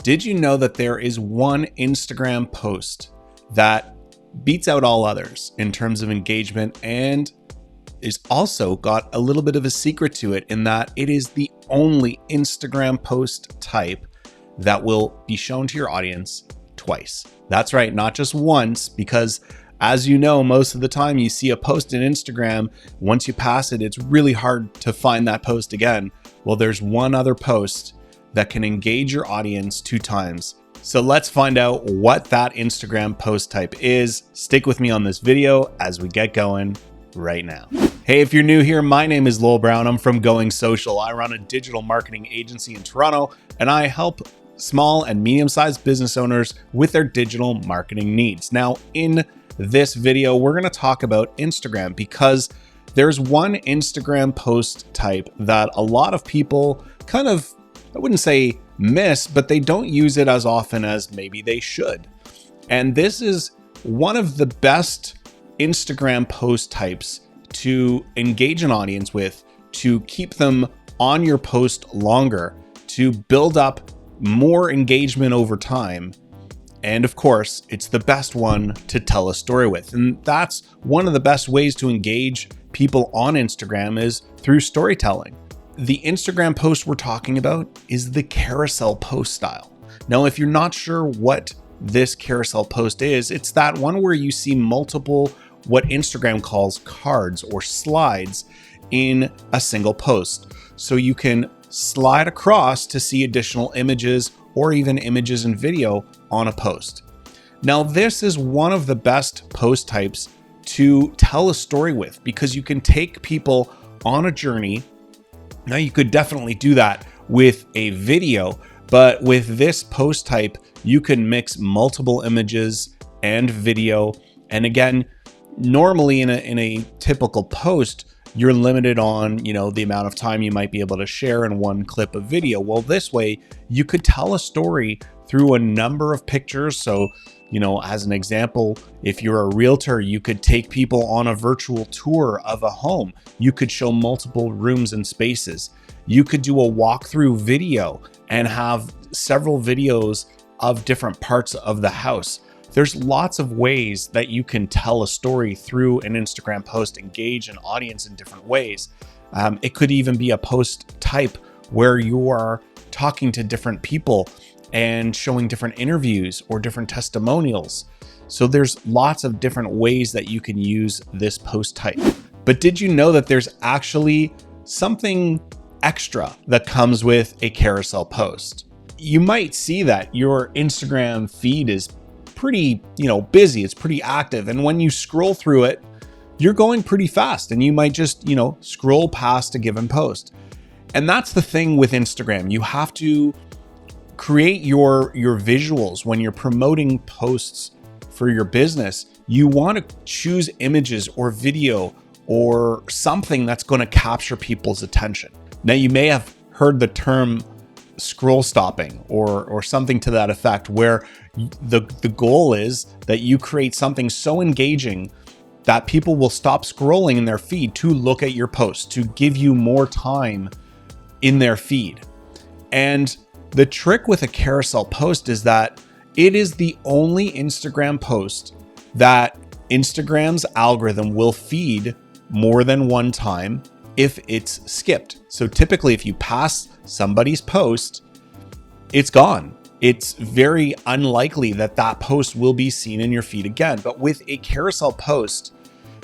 Did you know that there is one Instagram post that beats out all others in terms of engagement and is also got a little bit of a secret to it in that it is the only Instagram post type that will be shown to your audience twice? That's right, not just once, because as you know, most of the time you see a post in Instagram, once you pass it, it's really hard to find that post again. Well, there's one other post that can engage your audience 2 times. So let's find out what that Instagram post type is. Stick with me on this video as we get going right now. Hey, if you're new here, my name is Lowell Brown. I'm from Going Social. I run a digital marketing agency in Toronto, and I help small and medium-sized business owners with their digital marketing needs. Now, in this video, we're going to talk about Instagram because there's one Instagram post type that a lot of people kind of, I wouldn't say miss, but they don't use it as often as maybe they should. And this is one of the best Instagram post types to engage an audience with, to keep them on your post longer, to build up more engagement over time. And of course, it's the best one to tell a story with. And that's one of the best ways to engage people on Instagram is through storytelling. The Instagram post we're talking about is the carousel post style. Now, if you're not sure what this carousel post is, it's that one where you see multiple, what Instagram calls cards or slides in a single post. So you can slide across to see additional images or even images and video on a post. Now, this is one of the best post types to tell a story with because you can take people on a journey. Now, you could definitely do that with a video, but with this post type, you can mix multiple images and video. And again, normally in a typical post, you're limited on, the amount of time you might be able to share in one clip of video. Well, this way you could tell a story through a number of pictures. So, as an example, if you're a realtor, you could take people on a virtual tour of a home. You could show multiple rooms and spaces. You could do a walkthrough video and have several videos of different parts of the house. There's lots of ways that you can tell a story through an Instagram post, engage an audience in different ways. It could even be a post type where you are talking to different people and showing different interviews or different testimonials. So there's lots of different ways that you can use this post type. But did you know that there's actually something extra that comes with a carousel post? You might see that your Instagram feed is pretty, busy. It's pretty active. And when you scroll through it, you're going pretty fast and you might just, scroll past a given post. And that's the thing with Instagram. You have to create your visuals when you're promoting posts for your business. You want to choose images or video or something that's going to capture people's attention. Now, you may have heard the term scroll stopping or something to that effect, where the goal is that you create something so engaging that people will stop scrolling in their feed to look at your post, to give you more time in their feed. And the trick with a carousel post is that it is the only Instagram post that Instagram's algorithm will feed more than one time if it's skipped. So typically, if you pass somebody's post, it's gone. It's very unlikely that that post will be seen in your feed again. But with a carousel post,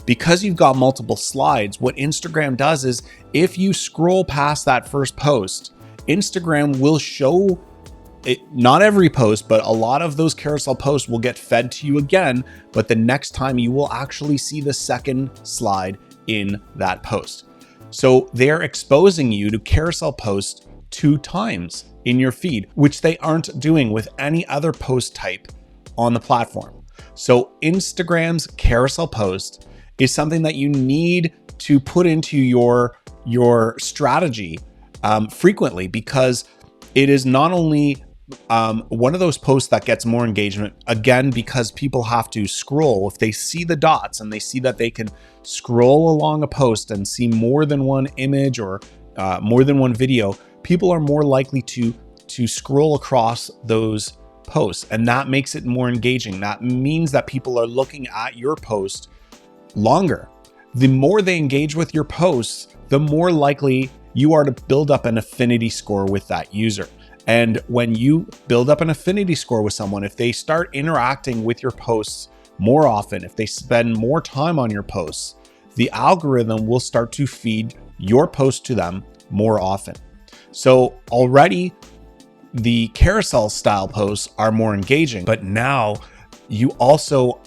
because you've got multiple slides, what Instagram does is if you scroll past that first post, Instagram will show it, not every post, but a lot of those carousel posts will get fed to you again. But the next time you will actually see the second slide in that post. So they're exposing you to carousel posts 2 times in your feed, which they aren't doing with any other post type on the platform. So Instagram's carousel post is something that you need to put into your strategy frequently, because it is not only one of those posts that gets more engagement, again, because people have to scroll. If they see the dots and they see that they can scroll along a post and see more than one image or more than one video, people are more likely to to scroll across those posts, and that makes it more engaging. That means that people are looking at your post longer. The more they engage with your posts, the more likely you are to build up an affinity score with that user. And when you build up an affinity score with someone, if they start interacting with your posts more often, if they spend more time on your posts, the algorithm will start to feed your post to them more often. So already the carousel style posts are more engaging, but now you also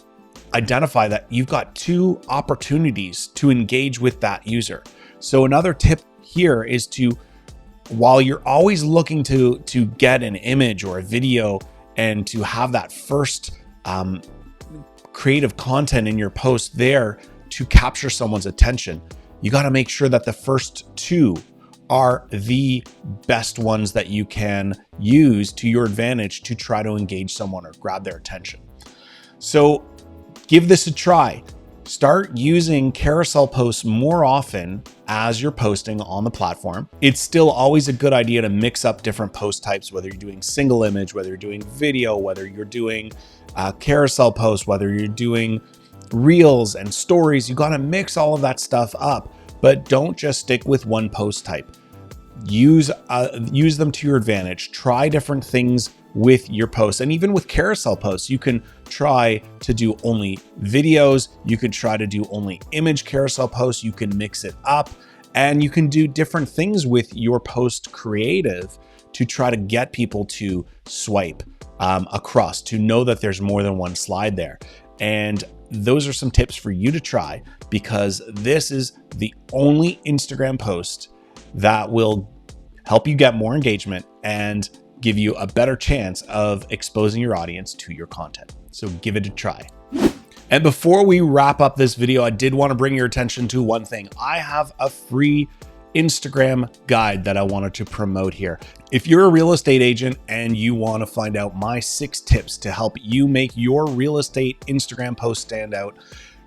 identify that you've got 2 opportunities to engage with that user. So another tip here is to, while you're always looking to get an image or a video and to have that first creative content in your post there to capture someone's attention, you got to make sure that the first 2 are the best ones that you can use to your advantage to try to engage someone or grab their attention. So give this a try. Start using carousel posts more often as you're posting on the platform. It's still always a good idea to mix up different post types, whether you're doing single image, whether you're doing video, whether you're doing carousel posts, whether you're doing reels and stories. You got to mix all of that stuff up, but don't just stick with one post type. Use them to your advantage. Try different things with your posts. And even with carousel posts, you can try to do only videos. You could try to do only image carousel posts. You can mix it up, and you can do different things with your post creative to try to get people to swipe across, to know that there's more than one slide there. And those are some tips for you to try, because this is the only Instagram post that will help you get more engagement and give you a better chance of exposing your audience to your content. So give it a try. And before we wrap up this video, I did want to bring your attention to one thing. I have a free Instagram guide that I wanted to promote here. If you're a real estate agent and you want to find out my 6 tips to help you make your real estate Instagram post stand out,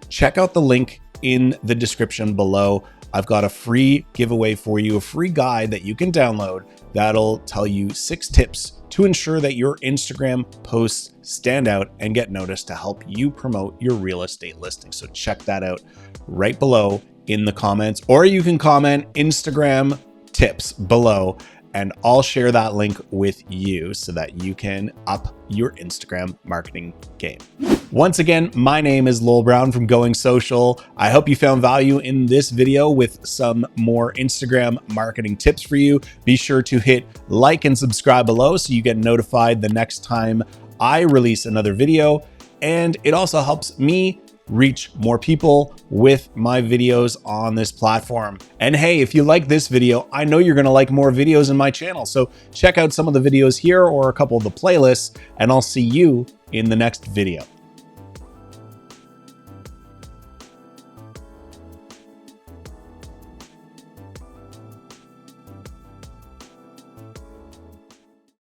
check out the link in the description below. I've got a free giveaway for you, a free guide that you can download that'll tell you 6 tips to ensure that your Instagram posts stand out and get noticed to help you promote your real estate listing. So check that out right below in the comments, or you can comment Instagram tips below and I'll share that link with you so that you can up your Instagram marketing game. Once again, my name is Lowell Brown from Going Social. I hope you found value in this video with some more Instagram marketing tips for you. Be sure to hit like and subscribe below so you get notified the next time I release another video. And it also helps me reach more people with my videos on this platform. And hey, if you like this video, I know you're gonna like more videos in my channel. So check out some of the videos here or a couple of the playlists, and I'll see you in the next video.